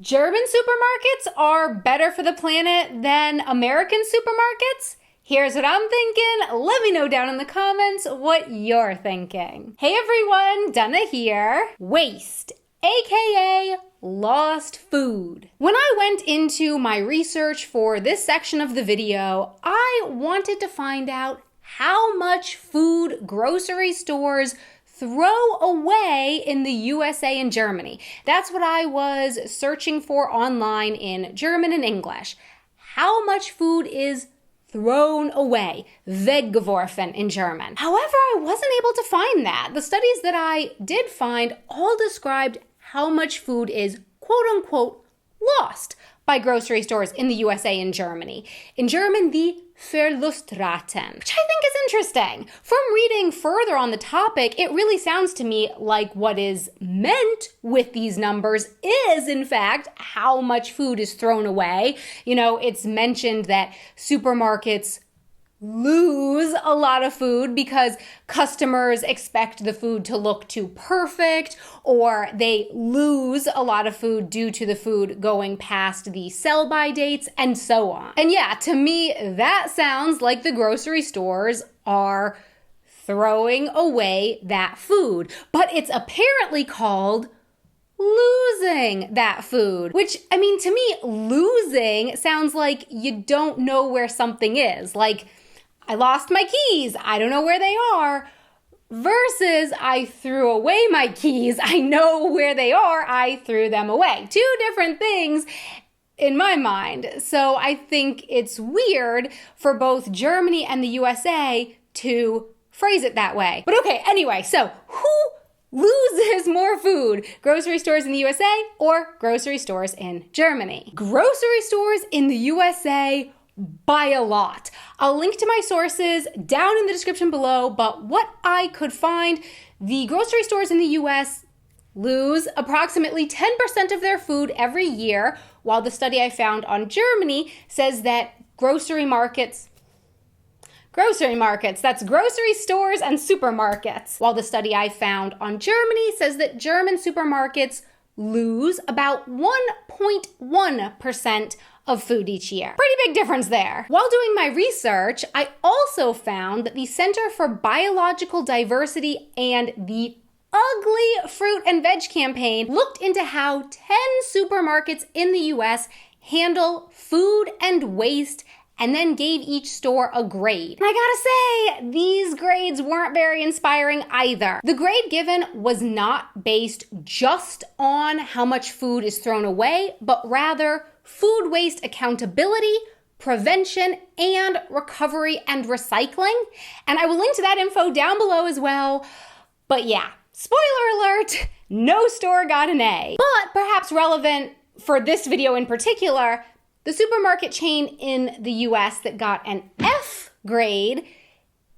German supermarkets are better for the planet than American supermarkets? Here's what I'm thinking. Let me know down in the comments what you're thinking. Hey everyone, Dana here. Waste, aka lost food. When I went into my research for this section of the video, I wanted to find out how much food grocery stores throw away in the USA and Germany. That's what I was searching for online in German and English. How much food is thrown away, weggeworfen in German. However, I wasn't able to find that. The studies that I did find all described how much food is quote unquote lost by grocery stores in the USA and Germany. In German, the Verlustraten, which I think is interesting. From reading further on the topic, it really sounds to me like what is meant with these numbers is, in fact, how much food is thrown away. You know, it's mentioned that supermarkets lose a lot of food because customers expect the food to look too perfect, or they lose a lot of food due to the food going past the sell-by dates, and so on. And yeah, to me, that sounds like the grocery stores are throwing away that food. But it's apparently called losing that food, which, I mean, to me, losing sounds like you don't know where something is. Like, I lost my keys, I don't know where they are, versus I threw away my keys, I know where they are, I threw them away. Two different things in my mind. So I think it's weird for both Germany and the USA to phrase it that way. But okay, anyway, so who loses more food? Grocery stores in the USA or grocery stores in Germany? Grocery stores in the USA by a lot. I'll link to my sources down in the description below, but what I could find, the grocery stores in the US lose approximately 10% of their food every year, while the study I found on Germany says that grocery markets, that's grocery stores and supermarkets, while the study I found on Germany says that German supermarkets lose about 1.1% of food each year. Pretty big difference there. While doing my research, I also found that the Center for Biological Diversity and the Ugly Fruit and Veg campaign looked into how 10 supermarkets in the US handle food and waste and then gave each store a grade. And I gotta say, these grades weren't very inspiring either. The grade given was not based just on how much food is thrown away, but rather food waste accountability, prevention, and recovery and recycling. And I will link to that info down below as well. But yeah, spoiler alert, no store got an A. But perhaps relevant for this video in particular, the supermarket chain in the US that got an F grade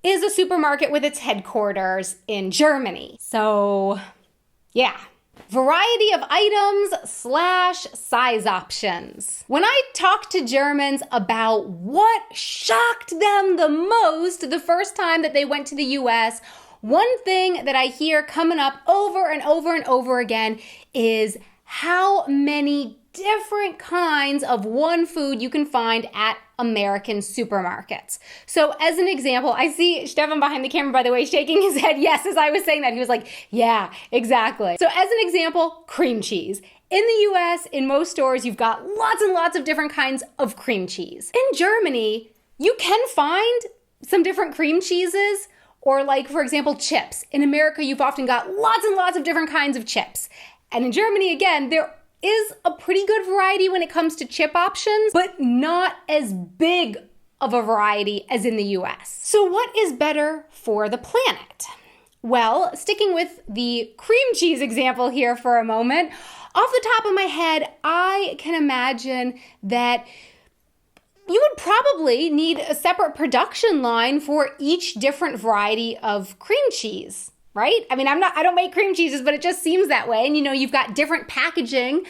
is a supermarket with its headquarters in Germany. So yeah. Variety of items / size options. When I talked to Germans about what shocked them the most the first time that they went to the US, one thing that I hear coming up over and over and over again is how many different kinds of one food you can find at American supermarkets. So as an example, I see Stefan behind the camera, by the way, shaking his head yes as I was saying that. He was like, yeah, exactly. So as an example, cream cheese. In the US, in most stores, you've got lots and lots of different kinds of cream cheese. In Germany, you can find some different cream cheeses, or like, for example, chips. In America, you've often got lots and lots of different kinds of chips. And in Germany, again, there is a pretty good variety when it comes to chip options, but not as big of a variety as in the US. So what is better for the planet? Well, sticking with the cream cheese example here for a moment, off the top of my head, I can imagine that you would probably need a separate production line for each different variety of cream cheese. Right? I mean, I don't make cream cheeses, but it just seems that way. And you know, you've got different packaging,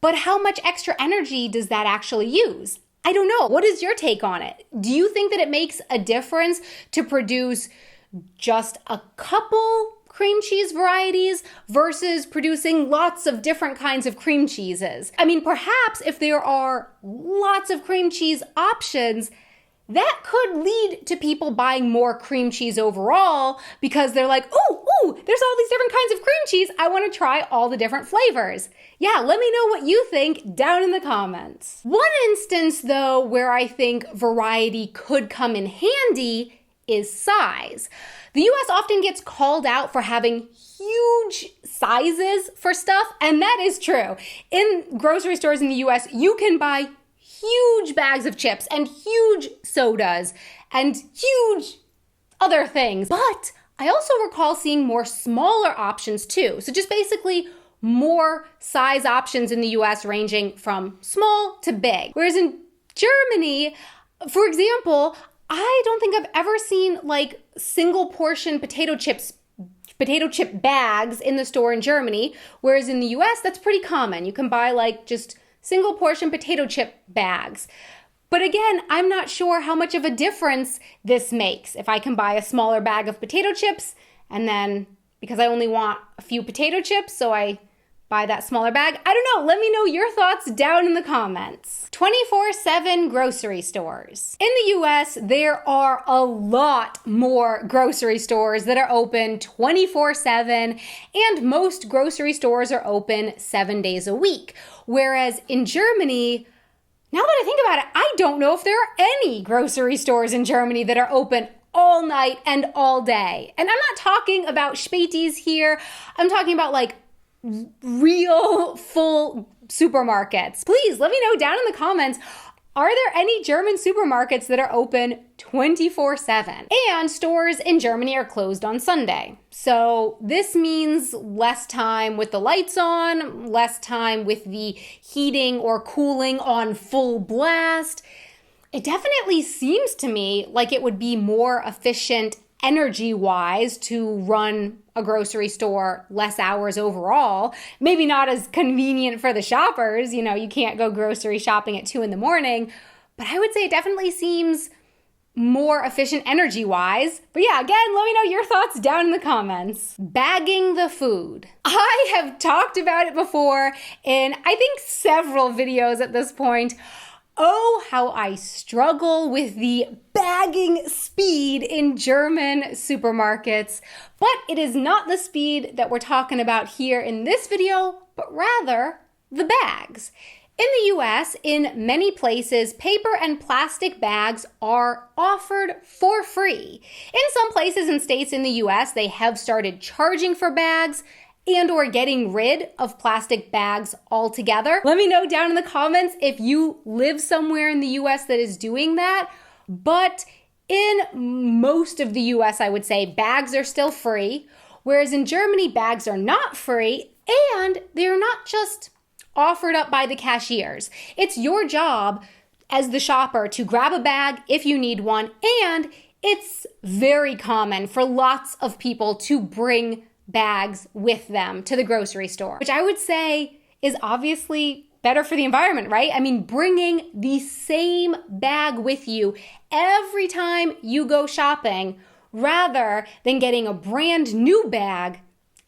but how much extra energy does that actually use? I don't know. What is your take on it? Do you think that it makes a difference to produce just a couple cream cheese varieties versus producing lots of different kinds of cream cheeses. I mean, perhaps if there are lots of cream cheese options, that could lead to people buying more cream cheese overall because they're like, ooh, there's all these different kinds of cream cheese. I want to try all the different flavors. Yeah, let me know what you think down in the comments. One instance, though, where I think variety could come in handy is size. The US often gets called out for having huge sizes for stuff, and that is true. In grocery stores in the US, you can buy huge bags of chips and huge sodas and huge other things. But I also recall seeing more smaller options too. So just basically more size options in the US ranging from small to big. Whereas in Germany, for example, I don't think I've ever seen like single portion potato chip bags in the store in Germany. Whereas in the US, that's pretty common. You can buy like just single portion potato chip bags. But again, I'm not sure how much of a difference this makes. If I can buy a smaller bag of potato chips and then because I only want a few potato chips, so I buy that smaller bag. I don't know. Let me know your thoughts down in the comments. 24/7 grocery stores. In the US, there are a lot more grocery stores that are open 24/7, and most grocery stores are open 7 days a week. Whereas in Germany, now that I think about it, I don't know if there are any grocery stores in Germany that are open all night and all day. And I'm not talking about Spätis here. I'm talking about like real full supermarkets. Please let me know down in the comments, are there any German supermarkets that are open 24/7? And stores in Germany are closed on Sunday. So this means less time with the lights on, less time with the heating or cooling on full blast. It definitely seems to me like it would be more efficient energy-wise to run a grocery store less hours overall. Maybe not as convenient for the shoppers. You know, you can't go grocery shopping at 2 a.m, but I would say it definitely seems more efficient energy-wise. But yeah, again, let me know your thoughts down in the comments. Bagging the food. I have talked about it before in, I think, several videos at this point. Oh, how I struggle with the bagging speed in German supermarkets. But it is not the speed that we're talking about here in this video, but rather the bags. In the US, in many places, paper and plastic bags are offered for free. In some places and states in the US, they have started charging for bags and or getting rid of plastic bags altogether. Let me know down in the comments if you live somewhere in the US that is doing that. But in most of the US, I would say bags are still free, whereas in Germany, bags are not free, and they're not just offered up by the cashiers. It's your job as the shopper to grab a bag if you need one, and it's very common for lots of people to bring bags with them to the grocery store, which I would say is obviously better for the environment, right? I mean, bringing the same bag with you every time you go shopping rather than getting a brand new bag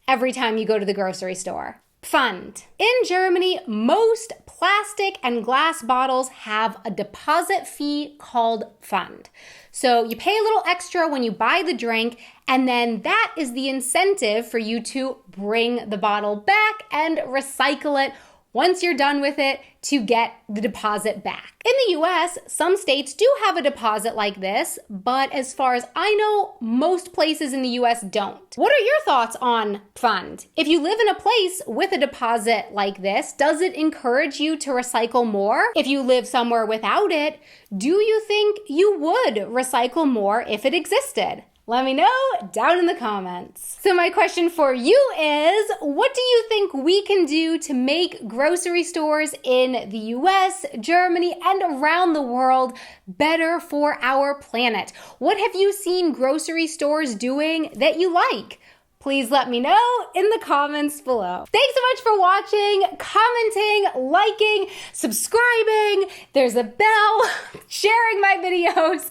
every time you go to the grocery store. Pfand. In Germany, most plastic and glass bottles have a deposit fee called Pfand. So you pay a little extra when you buy the drink, and then that is the incentive for you to bring the bottle back and recycle it once you're done with it to get the deposit back. In the US, some states do have a deposit like this, but as far as I know, most places in the US don't. What are your thoughts on Pfand? If you live in a place with a deposit like this, does it encourage you to recycle more? If you live somewhere without it, do you think you would recycle more if it existed? Let me know down in the comments. So my question for you is, what do you think we can do to make grocery stores in the US, Germany, and around the world better for our planet? What have you seen grocery stores doing that you like? Please let me know in the comments below. Thanks so much for watching, commenting, liking, subscribing. There's a bell, sharing my videos.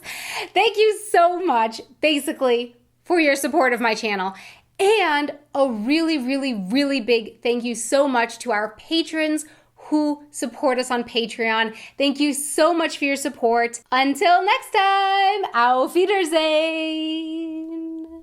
Thank you so much, basically, for your support of my channel. And a really, really, really big thank you so much to our patrons who support us on Patreon. Thank you so much for your support. Until next time, auf Wiedersehen!